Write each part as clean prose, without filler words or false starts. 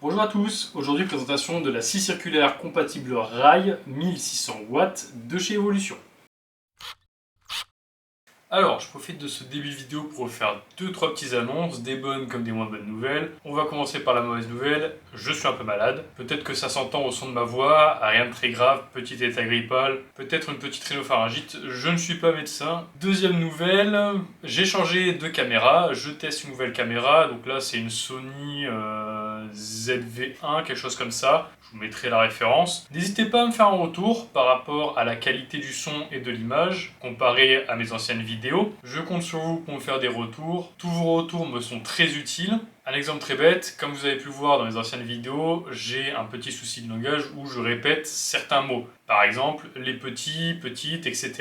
Bonjour à tous, aujourd'hui présentation de la scie circulaire compatible rail 1600 watts de chez Evolution. Alors, je profite de ce début de vidéo pour vous faire 2-3 petites annonces, des bonnes comme des moins bonnes nouvelles. On va commencer par la mauvaise nouvelle, je suis un peu malade. Peut-être que ça s'entend au son de ma voix, rien de très grave, petit état grippal, peut-être une petite rhinopharyngite, je ne suis pas médecin. Deuxième nouvelle, j'ai changé de caméra, je teste une nouvelle caméra, donc là c'est une Sony ZV-1, quelque chose comme ça. Je vous mettrai la référence. N'hésitez pas à me faire un retour par rapport à la qualité du son et de l'image, comparé à mes anciennes vidéos. Je compte sur vous pour me faire des retours. Tous vos retours me sont très utiles. Un exemple très bête, comme vous avez pu le voir dans les anciennes vidéos, j'ai un petit souci de langage où je répète certains mots. Par exemple, les petits, petites, etc.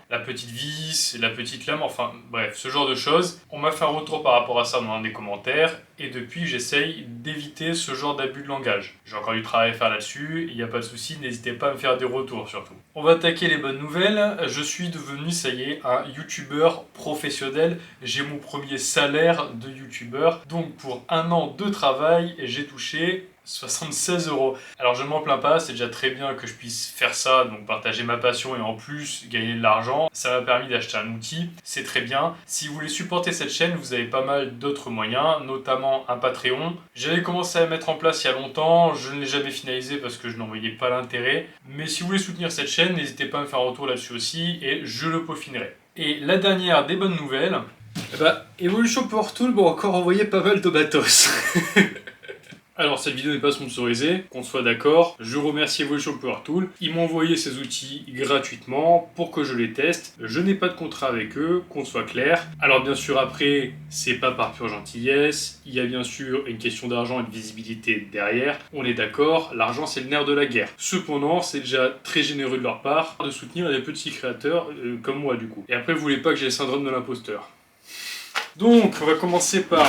La petite vis, la petite lame, enfin bref, ce genre de choses. On m'a fait un retour par rapport à ça dans un des commentaires et depuis j'essaye d'éviter ce genre d'abus de langage. J'ai encore du travail à faire là-dessus, il n'y a pas de souci, n'hésitez pas à me faire des retours surtout. On va attaquer les bonnes nouvelles. Je suis devenu, ça y est, un youtubeur professionnel. J'ai mon premier salaire de youtubeur. Donc pour un an de travail, j'ai touché 76 €. Alors je ne m'en plains pas, c'est déjà très bien que je puisse faire ça, donc partager ma passion et en plus gagner de l'argent. Ça m'a permis d'acheter un outil, c'est très bien. Si vous voulez supporter cette chaîne, vous avez pas mal d'autres moyens, notamment un Patreon. J'avais commencé à mettre en place il y a longtemps, je ne l'ai jamais finalisé parce que je n'en voyais pas l'intérêt. Mais si vous voulez soutenir cette chaîne, n'hésitez pas à me faire un retour là-dessus aussi et je le peaufinerai. Et la dernière des bonnes nouvelles, Evolution Power Tool m'a encore envoyé pas mal de matos. Alors cette vidéo n'est pas sponsorisée, qu'on soit d'accord, je remercie Evolution Power Tool, ils m'ont envoyé ces outils gratuitement pour que je les teste, je n'ai pas de contrat avec eux, qu'on soit clair. Alors bien sûr après, c'est pas par pure gentillesse, il y a bien sûr une question d'argent et de visibilité derrière, on est d'accord, l'argent c'est le nerf de la guerre. Cependant, c'est déjà très généreux de leur part de soutenir des petits créateurs comme moi du coup. Et après vous voulez pas que j'ai le syndrome de l'imposteur. Donc on va commencer par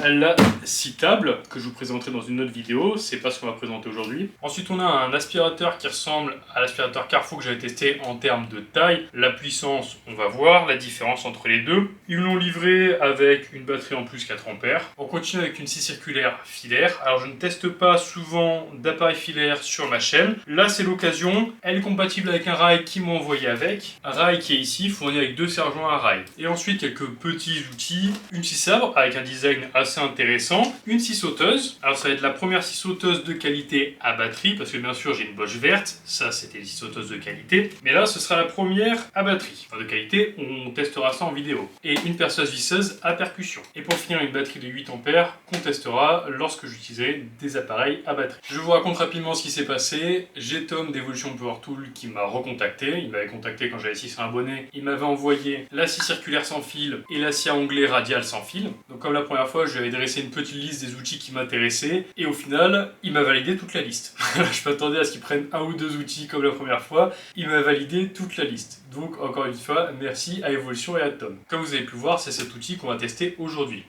la scie table que je vous présenterai dans une autre vidéo, c'est pas ce qu'on va présenter aujourd'hui. Ensuite on a un aspirateur qui ressemble à l'aspirateur Carrefour que j'avais testé en termes de taille. La puissance, on va voir la différence entre les deux. Ils l'ont livré avec une batterie en plus 4 ampères. On continue avec une scie circulaire filaire. Alors je ne teste pas souvent d'appareil filaire sur ma chaîne. Là c'est l'occasion, elle est compatible avec un rail qu'ils m'ont envoyé avec. Un rail qui est ici fourni avec 2 serre-joints à rail. Et ensuite quelques petits outils, une scie sabre avec un design assez intéressant, une scie sauteuse. Alors ça va être la première scie sauteuse de qualité à batterie parce que bien sûr j'ai une Bosch verte, ça c'était une scie sauteuse de qualité, mais là ce sera la première à batterie. Enfin, de qualité, on testera ça en vidéo. Et une perceuse visseuse à percussion. Et pour finir une batterie de 8 ampères qu'on testera lorsque j'utiliserai des appareils à batterie. Je vous raconte rapidement ce qui s'est passé. J'ai Tom d'Evolution Power Tool qui m'a recontacté. Il m'avait contacté quand j'avais 600 abonnés. Il m'avait envoyé la scie circulaire sans fil et la scie à onglet radial sans fil. Donc comme la première fois, je lui avais dressé une petite liste des outils qui m'intéressaient. Et au final, il m'a validé toute la liste. Je m'attendais à ce qu'il prenne un ou deux outils comme la première fois. Il m'a validé toute la liste. Donc encore une fois, merci à Evolution et à Tom. Comme vous avez pu voir, c'est cet outil qu'on va tester aujourd'hui.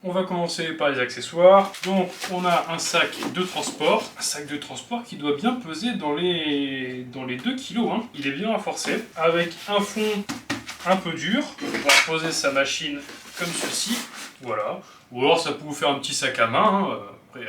On va commencer par les accessoires. Donc on a un sac de transport. Un sac de transport qui doit bien peser dans les 2 kg. Hein. Il est bien renforcé. Avec un fond un peu dur. On va poser sa machine comme ceci. Voilà. Ou alors ça peut vous faire un petit sac à main. Hein. Après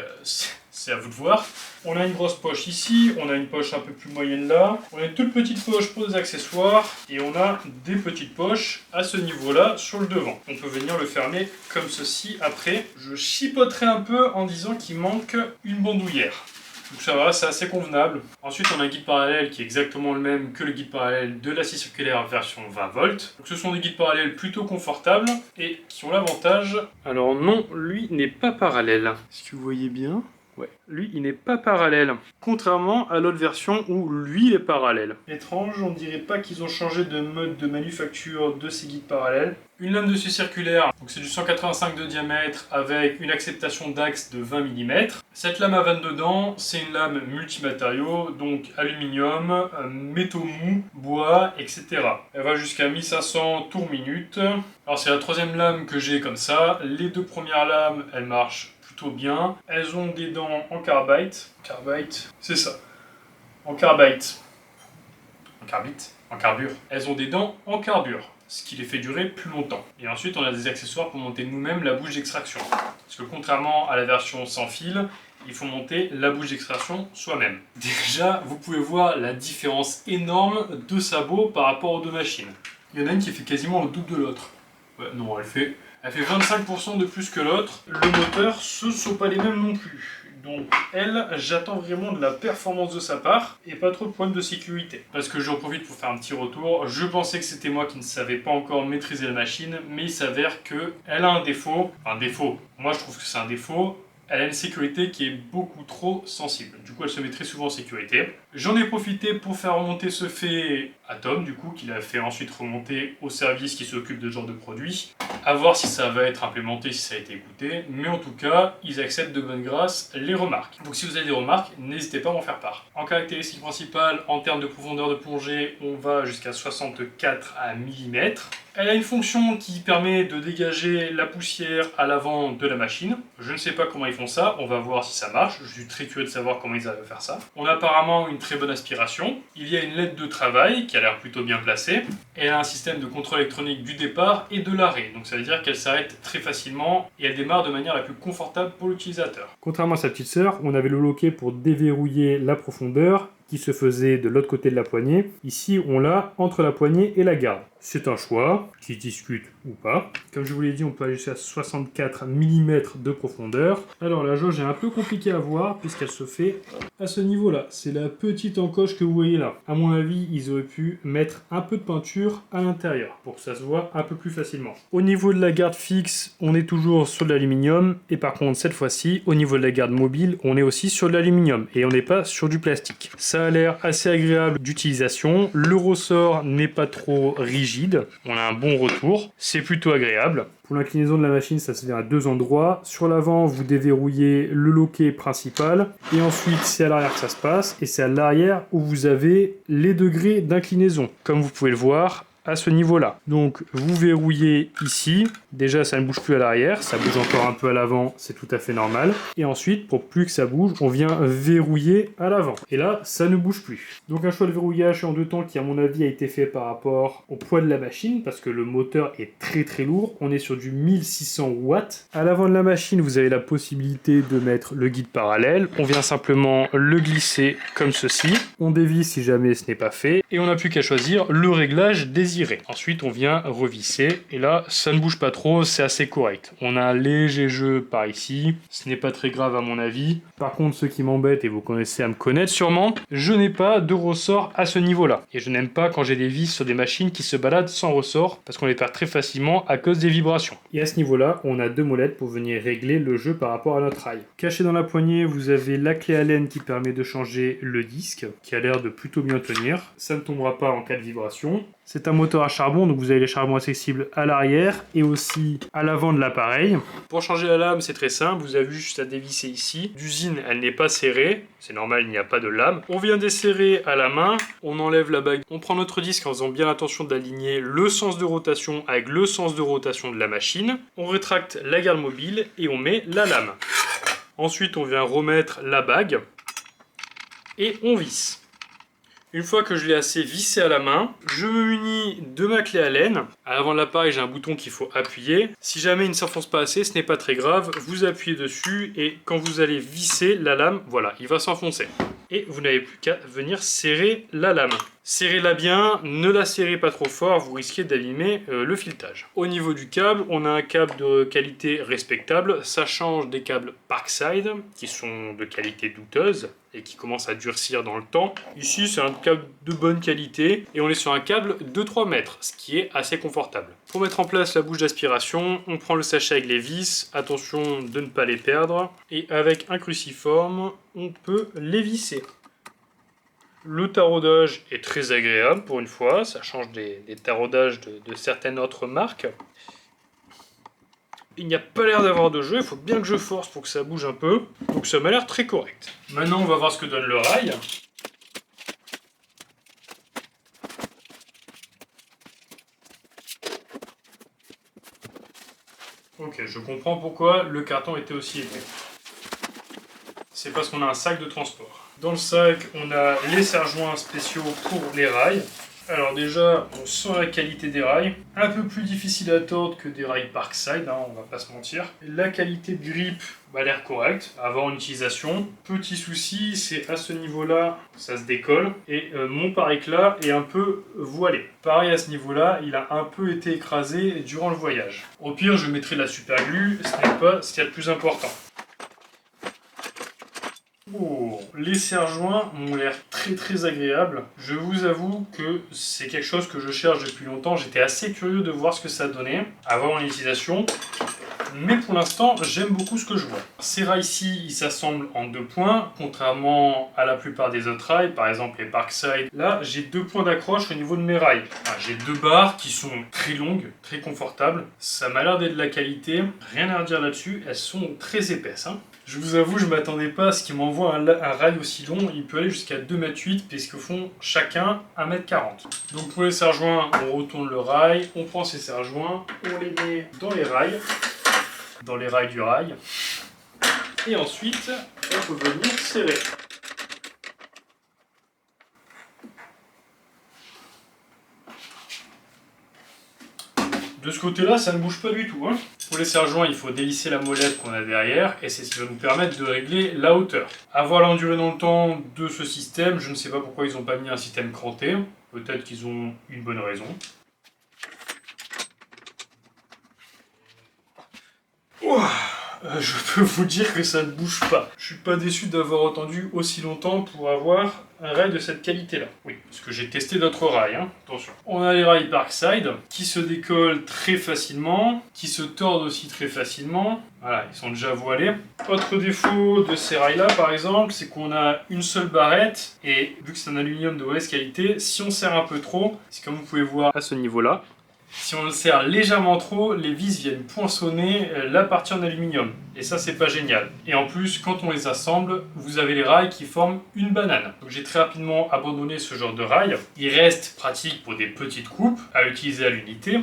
c'est à vous de voir. On a une grosse poche ici, on a une poche un peu plus moyenne là, on a une toute petite poche pour des accessoires et on a des petites poches à ce niveau-là sur le devant. On peut venir le fermer comme ceci. Après, je chipoterai un peu en disant qu'il manque une bandoulière. Donc ça va, c'est assez convenable. Ensuite, on a un guide parallèle qui est exactement le même que le guide parallèle de la scie circulaire version 20 volts. Donc ce sont des guides parallèles plutôt confortables et qui ont l'avantage... Alors non, lui n'est pas parallèle. Est-ce que vous voyez bien ? Ouais, lui il n'est pas parallèle, contrairement à l'autre version où lui il est parallèle. Étrange, on dirait pas qu'ils ont changé de mode de manufacture de ces guides parallèles. Une lame de scie circulaire, donc c'est du 185 de diamètre avec une acceptation d'axe de 20 mm. Cette lame à vanne dedans, c'est une lame multimatériaux, donc aluminium, métaux mous, bois, etc. Elle va jusqu'à 1500 tours minute. Alors c'est la troisième lame que j'ai comme ça. Les deux premières lames, elles marchent plutôt bien. Elles ont des dents en carbide. Carbide, c'est ça. En carbide. En carbite. En carbure. Elles ont des dents en carbure, ce qui les fait durer plus longtemps. Et ensuite, on a des accessoires pour monter nous-mêmes la bouche d'extraction. Parce que contrairement à la version sans fil, il faut monter la bouche d'extraction soi-même. Déjà, vous pouvez voir la différence énorme de sabots par rapport aux deux machines. Il y en a une qui fait quasiment le double de l'autre. Ouais, non, elle fait 25% de plus que l'autre. Le moteur, ce ne sont pas les mêmes non plus. Donc elle, j'attends vraiment de la performance de sa part et pas trop de problèmes de sécurité. Parce que j'en profite pour faire un petit retour. Je pensais que c'était moi qui ne savais pas encore maîtriser la machine, mais il s'avère qu'elle a un défaut. Enfin, un défaut. Moi, je trouve que c'est un défaut. Elle a une sécurité qui est beaucoup trop sensible. Du coup, elle se met très souvent en sécurité. J'en ai profité pour faire remonter ce fait à Tom, du coup, qu'il a fait ensuite remonter au service qui s'occupe de ce genre de produit. À voir si ça va être implémenté, si ça a été écouté. Mais en tout cas, ils acceptent de bonne grâce les remarques. Donc si vous avez des remarques, n'hésitez pas à m'en faire part. En caractéristiques principales, en termes de profondeur de plongée, on va jusqu'à 64 mm. Elle a une fonction qui permet de dégager la poussière à l'avant de la machine. Je ne sais pas comment ils font ça, on va voir si ça marche. Je suis très curieux de savoir comment ils arrivent à faire ça. On a apparemment une très bonne aspiration. Il y a une LED de travail qui a l'air plutôt bien placée. Elle a un système de contrôle électronique du départ et de l'arrêt. Donc ça veut dire qu'elle s'arrête très facilement et elle démarre de manière la plus confortable pour l'utilisateur. Contrairement à sa petite sœur, on avait le loquet pour déverrouiller la profondeur qui se faisait de l'autre côté de la poignée. Ici, on l'a entre la poignée et la garde. C'est un choix, qui se discute ou pas. Comme je vous l'ai dit, on peut aller jusqu'à 64 mm de profondeur. Alors la jauge est un peu compliquée à voir puisqu'elle se fait à ce niveau-là. C'est la petite encoche que vous voyez là. À mon avis, ils auraient pu mettre un peu de peinture à l'intérieur pour que ça se voit un peu plus facilement. Au niveau de la garde fixe, on est toujours sur de l'aluminium. Et par contre, cette fois-ci, au niveau de la garde mobile, on est aussi sur de l'aluminium et on n'est pas sur du plastique. Ça a l'air assez agréable d'utilisation. Le ressort n'est pas trop rigide. On a un bon retour. C'est plutôt agréable. Pour l'inclinaison de la machine, ça se fait à deux endroits. Sur l'avant, vous déverrouillez le loquet principal. Et ensuite, c'est à l'arrière que ça se passe. Et c'est à l'arrière où vous avez les degrés d'inclinaison. Comme vous pouvez le voir, à ce niveau-là. Donc, vous verrouillez ici. Déjà, ça ne bouge plus à l'arrière. Ça bouge encore un peu à l'avant. C'est tout à fait normal. Et ensuite, pour plus que ça bouge, on vient verrouiller à l'avant. Et là, ça ne bouge plus. Donc, un choix de verrouillage en deux temps qui, à mon avis, a été fait par rapport au poids de la machine parce que le moteur est très très lourd. On est sur du 1600 watts. À l'avant de la machine, vous avez la possibilité de mettre le guide parallèle. On vient simplement le glisser comme ceci. On dévisse si jamais ce n'est pas fait. Et on n'a plus qu'à choisir le réglage désiré. Ensuite, on vient revisser et là, ça ne bouge pas trop, c'est assez correct. On a un léger jeu par ici, ce n'est pas très grave à mon avis. Par contre, ce qui m'embête, et vous connaissez à me connaître sûrement, je n'ai pas de ressort à ce niveau-là. Et je n'aime pas quand j'ai des vis sur des machines qui se baladent sans ressort parce qu'on les perd très facilement à cause des vibrations. Et à ce niveau-là, on a deux molettes pour venir régler le jeu par rapport à notre rail. Caché dans la poignée, vous avez la clé Allen qui permet de changer le disque, qui a l'air de plutôt bien tenir. Ça ne tombera pas en cas de vibration. C'est un moteur à charbon, donc vous avez les charbons accessibles à l'arrière et aussi à l'avant de l'appareil. Pour changer la lame, c'est très simple, vous avez juste à dévisser ici. D'usine, elle n'est pas serrée, c'est normal, il n'y a pas de lame. On vient desserrer à la main, on enlève la bague, on prend notre disque en faisant bien attention d'aligner le sens de rotation avec le sens de rotation de la machine. On rétracte la garde mobile et on met la lame. Ensuite, on vient remettre la bague et on visse. Une fois que je l'ai assez vissé à la main, je me munis de ma clé Allen. À l'avant de l'appareil, j'ai un bouton qu'il faut appuyer. Si jamais il ne s'enfonce pas assez, ce n'est pas très grave. Vous appuyez dessus et quand vous allez visser la lame, voilà, il va s'enfoncer. Et vous n'avez plus qu'à venir serrer la lame. Serrez-la bien, ne la serrez pas trop fort, vous risquez d'abîmer le filetage. Au niveau du câble, on a un câble de qualité respectable. Ça change des câbles Parkside, qui sont de qualité douteuse et qui commencent à durcir dans le temps. Ici, c'est un câble de bonne qualité et on est sur un câble de 3 mètres, ce qui est assez confortable. Pour mettre en place la bouche d'aspiration, on prend le sachet avec les vis, attention de ne pas les perdre, et avec un cruciforme, on peut les visser. Le taraudage est très agréable pour une fois, ça change des taraudages de certaines autres marques. Il n'y a pas l'air d'avoir de jeu, il faut bien que je force pour que ça bouge un peu, donc ça m'a l'air très correct. Maintenant on va voir ce que donne le rail. Ok, je comprends pourquoi le carton était aussi épais. c'est parce qu'on a un sac de transport. Dans le sac, on a les serre-joints spéciaux pour les rails. Alors déjà, on sent la qualité des rails. Un peu plus difficile à tordre que des rails Parkside, hein, on va pas se mentir. La qualité de grip a l'air correcte avant une utilisation. Petit souci, c'est à ce niveau-là, ça se décolle. Et mon pare-éclat est un peu voilé. Pareil à ce niveau-là, il a un peu été écrasé durant le voyage. Au pire, je mettrai de la super glue, ce n'est pas ce qu'il y a de plus important. Oh, les serre-joints m'ont l'air très agréables. Je vous avoue que c'est quelque chose que je cherche depuis longtemps. J'étais assez curieux de voir ce que ça donnait avant l'utilisation. Mais pour l'instant, j'aime beaucoup ce que je vois. Ces rails-ci, ils s'assemblent en 2 points, contrairement à la plupart des autres rails, par exemple les Parkside. Là, j'ai 2 points d'accroche au niveau de mes rails. Enfin, j'ai 2 barres qui sont très longues, très confortables. Ça m'a l'air d'être de la qualité, rien à redire là-dessus. Elles sont très épaisses, hein. Je vous avoue, je ne m'attendais pas à ce qu'ils m'envoient un rail aussi long. Il peut aller jusqu'à 2,8 m puisqu'ils font chacun 1,40 m. Donc pour les serre-joints, on retourne le rail, on prend ces serre-joints, on les met dans les rails du rail. Et ensuite, on peut venir serrer. De ce côté-là, ça ne bouge pas du tout, hein. Pour les serre-joints, il faut délisser la molette qu'on a derrière et c'est ce qui va nous permettre de régler la hauteur. À voir l'endurée dans le temps de ce système, je ne sais pas pourquoi ils n'ont pas mis un système cranté. Peut-être qu'ils ont une bonne raison. Ouah, je peux vous dire que ça ne bouge pas. Je suis pas déçu d'avoir attendu aussi longtemps pour avoir un rail de cette qualité-là. Oui, parce que j'ai testé d'autres rails, hein. Attention. On a les rails Parkside qui se décollent très facilement, qui se tordent aussi très facilement. Voilà, ils sont déjà voilés. Autre défaut de ces rails-là, par exemple, c'est qu'on a une seule barrette et vu que c'est un aluminium de mauvaise qualité, si on serre un peu trop, c'est comme vous pouvez voir à ce niveau-là. Si on le serre légèrement trop, les vis viennent poinçonner la partie en aluminium. Et ça, c'est pas génial. Et en plus, quand on les assemble, vous avez les rails qui forment une banane. Donc j'ai très rapidement abandonné ce genre de rail. Il reste pratique pour des petites coupes à utiliser à l'unité.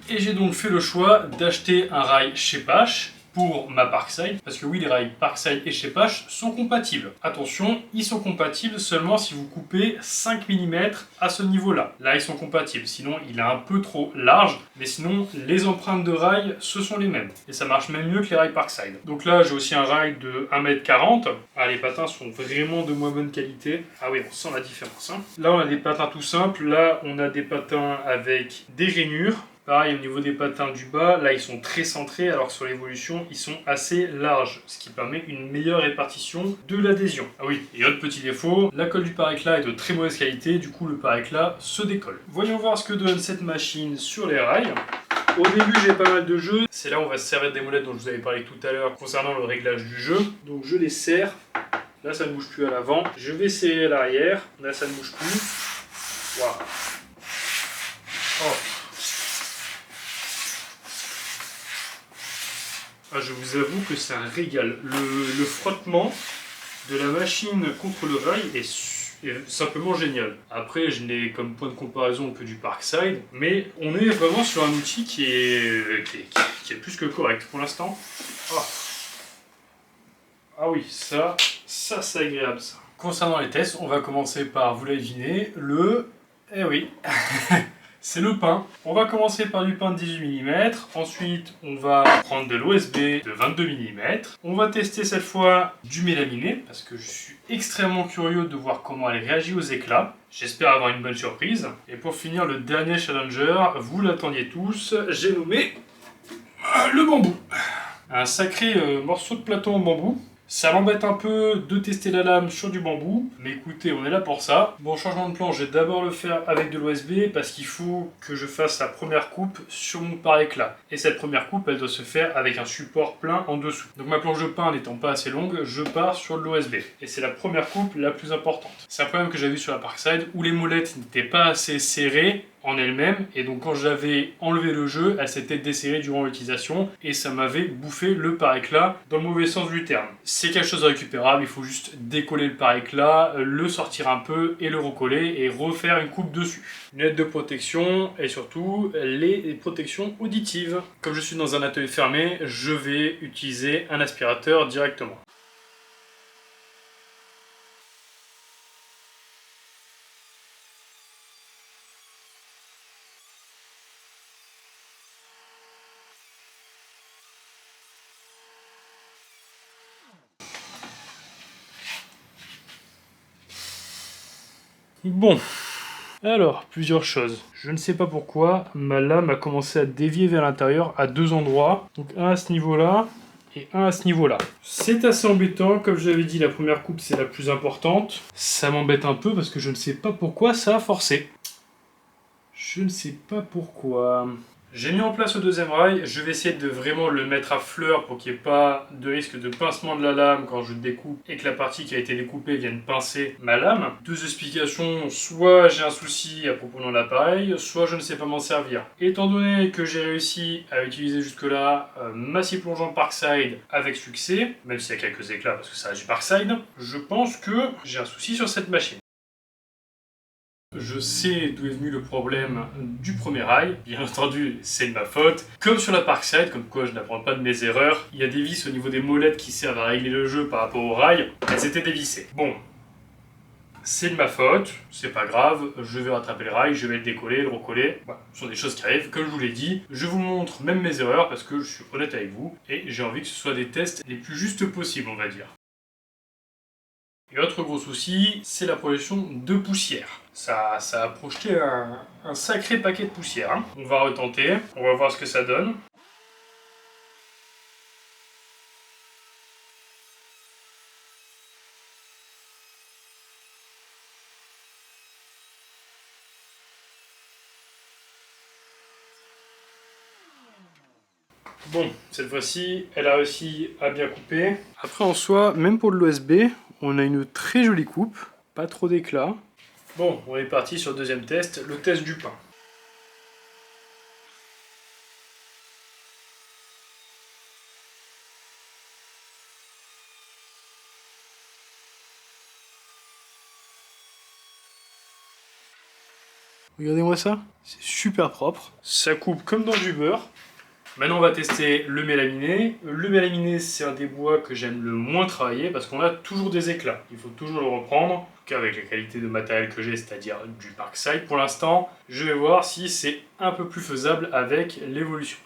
Et j'ai donc fait le choix d'acheter un rail chez Pache pour ma Parkside, parce que oui, les rails Parkside et chez Pache sont compatibles. Attention, ils sont compatibles seulement si vous coupez 5 mm à ce niveau-là. Là, ils sont compatibles, sinon il est un peu trop large, mais sinon les empreintes de rails, ce sont les mêmes. Et ça marche même mieux que les rails Parkside. Donc là, j'ai aussi un rail de 1,40 m. Ah, les patins sont vraiment de moins bonne qualité. Ah oui, on sent la différence, hein. Là, on a des patins tout simples. Là, on a des patins avec des rainures. Pareil au niveau des patins du bas, là ils sont très centrés alors que sur l'évolution ils sont assez larges, ce qui permet une meilleure répartition de l'adhésion. Ah oui, et autre petit défaut, la colle du pare-éclat est de très mauvaise qualité, du coup le pare-éclat se décolle. Voyons voir ce que donne cette machine sur les rails. Au début j'ai pas mal de jeux, c'est là où on va se servir des molettes dont je vous avais parlé tout à l'heure concernant le réglage du jeu. Donc je les serre, là ça ne bouge plus à l'avant, je vais serrer à l'arrière, là ça ne bouge plus. Waouh. Oh. Ah, je vous avoue que c'est un régal. Le frottement de la machine contre le rail est simplement génial. Après, je n'ai comme point de comparaison que du Parkside, mais on est vraiment sur un outil qui est plus que correct pour l'instant. Oh. Ah oui, ça c'est agréable ça. Concernant les tests, on va commencer par, vous l'avez deviné, eh oui c'est le pain. On va commencer par du pain de 18 mm, ensuite on va prendre de l'OSB de 22 mm. On va tester cette fois du mélaminé, parce que je suis extrêmement curieux de voir comment elle réagit aux éclats. J'espère avoir une bonne surprise. Et pour finir, le dernier challenger, vous l'attendiez tous, j'ai nommé le bambou. Un sacré morceau de plateau en bambou. Ça m'embête un peu de tester la lame sur du bambou, mais écoutez, on est là pour ça. Bon, changement de plan, je vais d'abord le faire avec de l'OSB parce qu'il faut que je fasse la première coupe sur mon pare-éclat. Et cette première coupe, elle doit se faire avec un support plein en dessous. Donc ma planche de pain n'étant pas assez longue, je pars sur de l'OSB. Et c'est la première coupe la plus importante. C'est un problème que j'avais vu sur la Parkside où les molettes n'étaient pas assez serrées en elle-même, et donc quand j'avais enlevé le jeu, elle s'était desserrée durant l'utilisation et ça m'avait bouffé le pare-éclat dans le mauvais sens du terme. C'est quelque chose de récupérable, il faut juste décoller le pare-éclat, le sortir un peu et le recoller et refaire une coupe dessus. Lunettes de protection et surtout les protections auditives. Comme je suis dans un atelier fermé, je vais utiliser un aspirateur directement. Bon. Alors, plusieurs choses. Je ne sais pas pourquoi, ma lame a commencé à dévier vers l'intérieur à 2 endroits. Donc un à ce niveau-là et un à ce niveau-là. C'est assez embêtant, comme je l'avais dit, la première coupe c'est la plus importante. Ça m'embête un peu parce que je ne sais pas pourquoi ça a forcé. Je ne sais pas pourquoi. J'ai mis en place le deuxième rail, je vais essayer de vraiment le mettre à fleur pour qu'il n'y ait pas de risque de pincement de la lame quand je découpe et que la partie qui a été découpée vienne pincer ma lame. Deux explications, soit j'ai un souci à propos de l'appareil, soit je ne sais pas m'en servir. Étant donné que j'ai réussi à utiliser jusque-là ma scie plongeante Parkside avec succès, même s'il y a quelques éclats parce que ça reste du Parkside, je pense que j'ai un souci sur cette machine. Je sais d'où est venu le problème du premier rail, bien entendu c'est de ma faute. Comme sur la Parkside, comme quoi je n'apprends pas de mes erreurs, il y a des vis au niveau des molettes qui servent à régler le jeu par rapport au rail, elles étaient dévissées. Bon, c'est de ma faute, c'est pas grave, je vais rattraper le rail, je vais le décoller, le recoller, voilà, ce sont des choses qui arrivent. Comme je vous l'ai dit, je vous montre même mes erreurs parce que je suis honnête avec vous et j'ai envie que ce soit des tests les plus justes possibles, on va dire. Et autre gros souci, c'est la projection de poussière. Ça a projeté un sacré paquet de poussière. Hein. On va retenter, on va voir ce que ça donne. Bon, cette fois-ci, elle a réussi à bien couper. Après, en soi, même pour de l'OSB, on a une très jolie coupe, pas trop d'éclat. Bon, on est parti sur le deuxième test, le test du pain. Regardez-moi ça, c'est super propre. Ça coupe comme dans du beurre. Maintenant, on va tester le mélaminé. Le mélaminé, c'est un des bois que j'aime le moins travailler parce qu'on a toujours des éclats. Il faut toujours le reprendre. En tout cas, avec la qualité de matériel que j'ai, c'est-à-dire du Parkside. Pour l'instant, je vais voir si c'est un peu plus faisable avec l'évolution.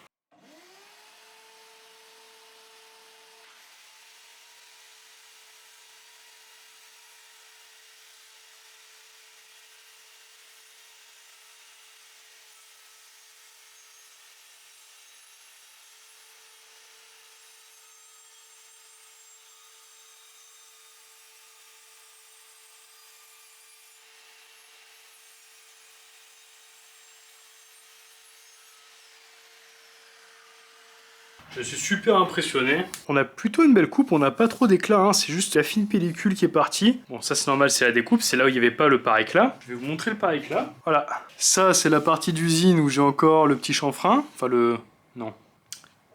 Je suis super impressionné. On a plutôt une belle coupe, on n'a pas trop d'éclat, hein. C'est juste la fine pellicule qui est partie. Bon, ça c'est normal, c'est la découpe, c'est là où il n'y avait pas le pare-éclat. Je vais vous montrer le pare-éclat. Voilà, ça c'est la partie d'usine où j'ai encore le petit chanfrein. Enfin le... non,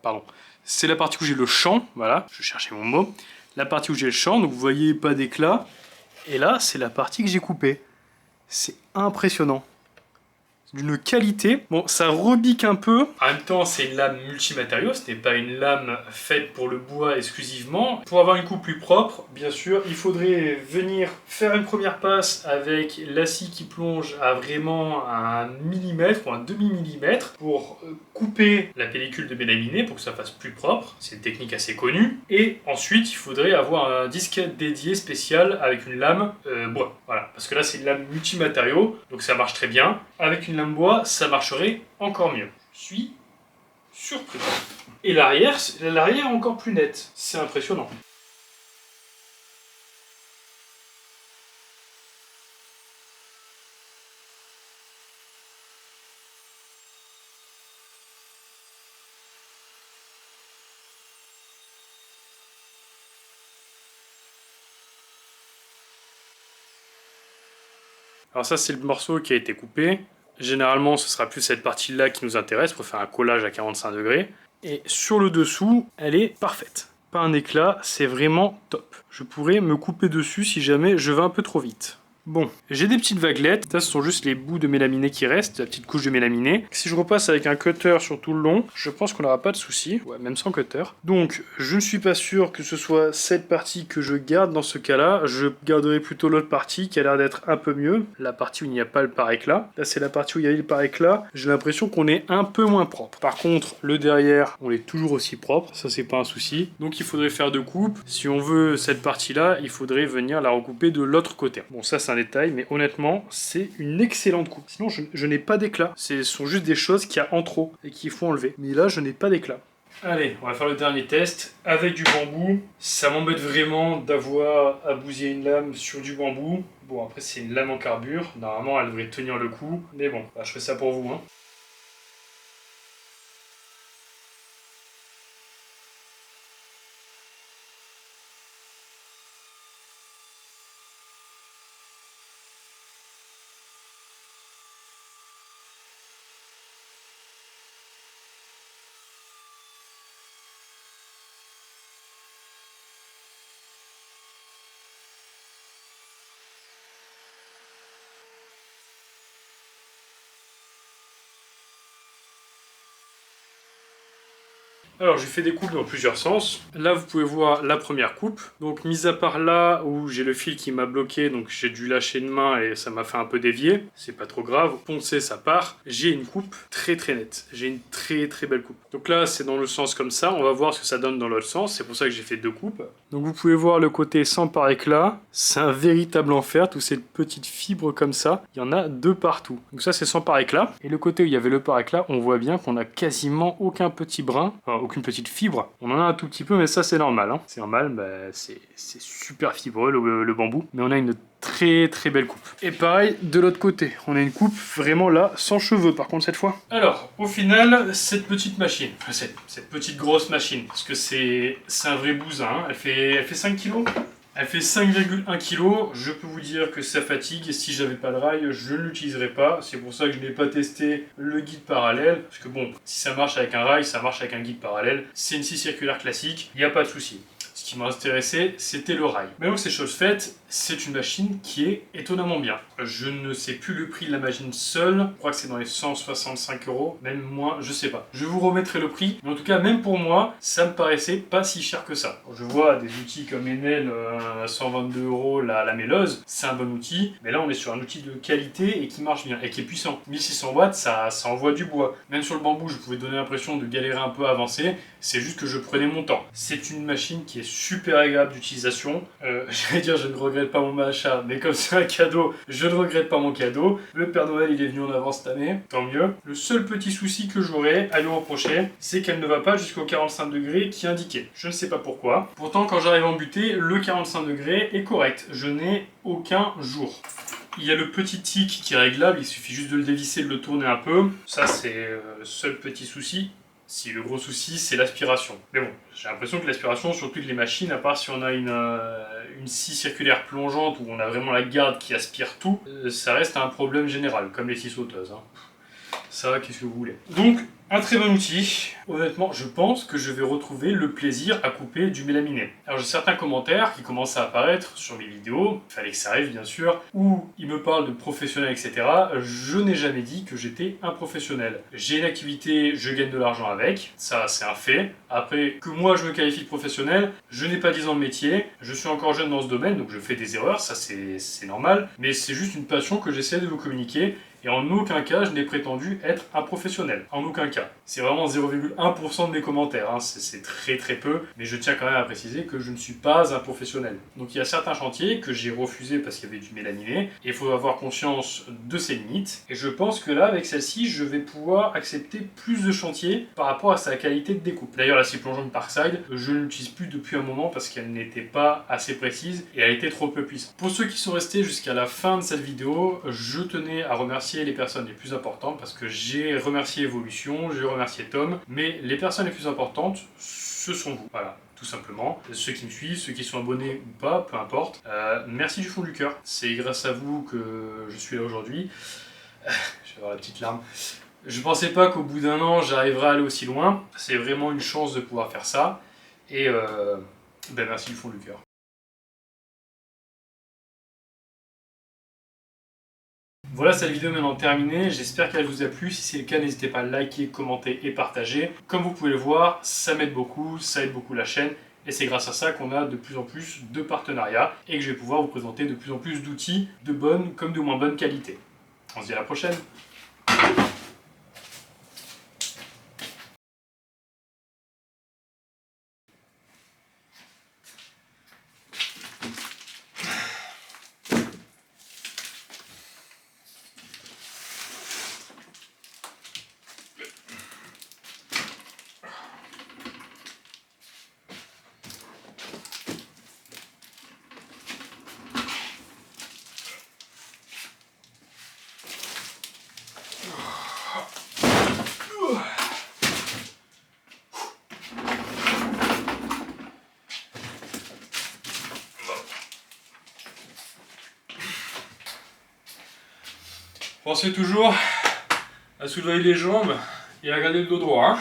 pardon. C'est la partie où j'ai le champ, voilà, je cherchais mon mot. La partie où j'ai le champ, donc vous voyez pas d'éclat. Et là, c'est la partie que j'ai coupée. C'est impressionnant. D'une qualité. Bon, ça rebique un peu. En même temps, c'est une lame multimatériaux, ce n'est pas une lame faite pour le bois exclusivement. Pour avoir une coupe plus propre, bien sûr, il faudrait venir faire une première passe avec la scie qui plonge à vraiment un millimètre ou un demi-millimètre pour couper la pellicule de mélaminé pour que ça fasse plus propre. C'est une technique assez connue. Et ensuite, il faudrait avoir un disquette dédié spécial avec une lame bois. Voilà, parce que là, c'est une lame multimatériaux, donc ça marche très bien. Avec une lame bois, ça marcherait encore mieux. Je suis surpris. Et l'arrière encore plus net. C'est impressionnant. Alors ça, c'est le morceau qui a été coupé. Généralement, ce sera plus cette partie-là qui nous intéresse pour faire un collage à 45 degrés. Et sur le dessous, elle est parfaite. Pas un éclat, c'est vraiment top. Je pourrais me couper dessus si jamais je vais un peu trop vite. Bon, j'ai des petites vaguelettes. Ça, ce sont juste les bouts de mélaminé qui restent, la petite couche de mélaminé. Si je repasse avec un cutter sur tout le long, je pense qu'on n'aura pas de souci. Ouais, même sans cutter. Donc, je ne suis pas sûr que ce soit cette partie que je garde dans ce cas-là. Je garderai plutôt l'autre partie qui a l'air d'être un peu mieux. La partie où il n'y a pas le pare-éclat. Là, c'est la partie où il y a eu le pare-éclat. J'ai l'impression qu'on est un peu moins propre. Par contre, le derrière, on est toujours aussi propre. Ça, c'est pas un souci. Donc, il faudrait faire deux coupes. Si on veut cette partie-là, il faudrait venir la recouper de l'autre côté. Bon, ça, c'est un détail, mais honnêtement, c'est une excellente coupe. Sinon, je n'ai pas d'éclat. Ce sont juste des choses qu'il y a en trop et qu'il faut enlever. Mais là, je n'ai pas d'éclat. Allez, on va faire le dernier test avec du bambou. Ça m'embête vraiment d'avoir à bousiller une lame sur du bambou. Bon, après, c'est une lame en carbure. Normalement, elle devrait tenir le coup. Mais bon, bah, je fais ça pour vous, hein. Alors j'ai fait des coupes dans plusieurs sens. Là vous pouvez voir la première coupe. Donc mis à part là où j'ai le fil qui m'a bloqué, donc j'ai dû lâcher une main et ça m'a fait un peu dévier. C'est pas trop grave, poncer ça part. J'ai une coupe très nette. J'ai une très belle coupe. Donc là c'est dans le sens comme ça, on va voir ce que ça donne dans l'autre sens. C'est pour ça que j'ai fait deux coupes. Donc vous pouvez voir le côté sans par éclat. C'est un véritable enfer, toutes ces petites fibres comme ça. Il y en a deux partout. Donc ça c'est sans par éclat. Et le côté où il y avait le par éclat, on voit bien qu'on a quasiment aucun petit brin. Enfin, aucune petite fibre. On en a un tout petit peu, mais ça c'est normal. Hein. C'est normal, bah, c'est super fibreux le bambou. Mais on a une très belle coupe. Et pareil, de l'autre côté, on a une coupe vraiment là, sans cheveux par contre cette fois. Alors, au final, cette petite machine, enfin, cette petite grosse machine, parce que c'est un vrai bousin, hein. Elle fait 5 kilos. Elle fait 5,1 kg, je peux vous dire que ça fatigue, et si j'avais pas le rail, je ne l'utiliserais pas. C'est pour ça que je n'ai pas testé le guide parallèle, parce que bon, si ça marche avec un rail, ça marche avec un guide parallèle. C'est une scie circulaire classique, il n'y a pas de souci. Ce qui m'intéressait, c'était le rail. Mais donc c'est chose faite, c'est une machine qui est étonnamment bien. Je ne sais plus le prix de la machine seule, je crois que c'est dans les 165 €, même moins, je sais pas. Je vous remettrai le prix, mais en tout cas, même pour moi, ça me paraissait pas si cher que ça. Je vois des outils comme Enel à 122 € la mêleuse, c'est un bon outil, mais là on est sur un outil de qualité et qui marche bien, et qui est puissant. 1600 watts, ça envoie du bois. Même sur le bambou, je pouvais donner l'impression de galérer un peu à avancer, c'est juste que je prenais mon temps. C'est une machine qui est super agréable d'utilisation. J'allais dire, je ne regrette pas mon achat, mais comme c'est un cadeau, je ne regrette pas mon cadeau. Le Père Noël, il est venu en avance cette année, tant mieux. Le seul petit souci que j'aurais à lui reprocher, c'est qu'elle ne va pas jusqu'au 45 degrés qui est indiqué. Je ne sais pas pourquoi. Pourtant, quand j'arrive à en buter, le 45 degrés est correct. Je n'ai aucun jour. Il y a le petit tic qui est réglable, il suffit juste de le dévisser, de le tourner un peu. Ça, c'est le seul petit souci. Si le gros souci, c'est l'aspiration. Mais bon, j'ai l'impression que l'aspiration sur toutes les machines, à part si on a une scie circulaire plongeante où on a vraiment la garde qui aspire tout, ça reste un problème général, comme les scies sauteuses. Hein. Ça, qu'est-ce que vous voulez. Donc, un très bon outil. Honnêtement, je pense que je vais retrouver le plaisir à couper du mélaminé. Alors j'ai certains commentaires qui commencent à apparaître sur mes vidéos, il fallait que ça arrive bien sûr, où ils me parlent de professionnels, etc. Je n'ai jamais dit que j'étais un professionnel. J'ai une activité, je gagne de l'argent avec, ça c'est un fait. Après, que moi je me qualifie de professionnel, je n'ai pas 10 ans de métier, je suis encore jeune dans ce domaine, donc je fais des erreurs, ça c'est normal, mais c'est juste une passion que j'essaie de vous communiquer. Et en aucun cas, je n'ai prétendu être un professionnel. En aucun cas. C'est vraiment 0,1% de mes commentaires. Hein. C'est très peu. Mais je tiens quand même à préciser que je ne suis pas un professionnel. Donc il y a certains chantiers que j'ai refusés parce qu'il y avait du mélaminé. Et il faut avoir conscience de ses limites. Et je pense que là, avec celle-ci, je vais pouvoir accepter plus de chantiers par rapport à sa qualité de découpe. D'ailleurs, la scie plongeante Parkside, je ne l'utilise plus depuis un moment parce qu'elle n'était pas assez précise et elle était trop peu puissante. Pour ceux qui sont restés jusqu'à la fin de cette vidéo, je tenais à remercier les personnes les plus importantes parce que j'ai remercié Evolution, j'ai remercié Tom, mais les personnes les plus importantes, ce sont vous. Voilà. Tout simplement. Ceux qui me suivent, ceux qui sont abonnés ou pas, peu importe. Merci du fond du cœur. C'est grâce à vous que je suis là aujourd'hui. Je vais avoir la petite larme. Je pensais pas qu'au bout d'un an, j'arriverais à aller aussi loin. C'est vraiment une chance de pouvoir faire ça. Et merci du fond du cœur. Voilà, cette vidéo est maintenant terminée, j'espère qu'elle vous a plu. Si c'est le cas, n'hésitez pas à liker, commenter et partager. Comme vous pouvez le voir, ça m'aide beaucoup, ça aide beaucoup la chaîne. Et c'est grâce à ça qu'on a de plus en plus de partenariats et que je vais pouvoir vous présenter de plus en plus d'outils de bonne comme de moins bonne qualité. On se dit à la prochaine. Pensez toujours à soulever les jambes et à garder le dos droit. Hein.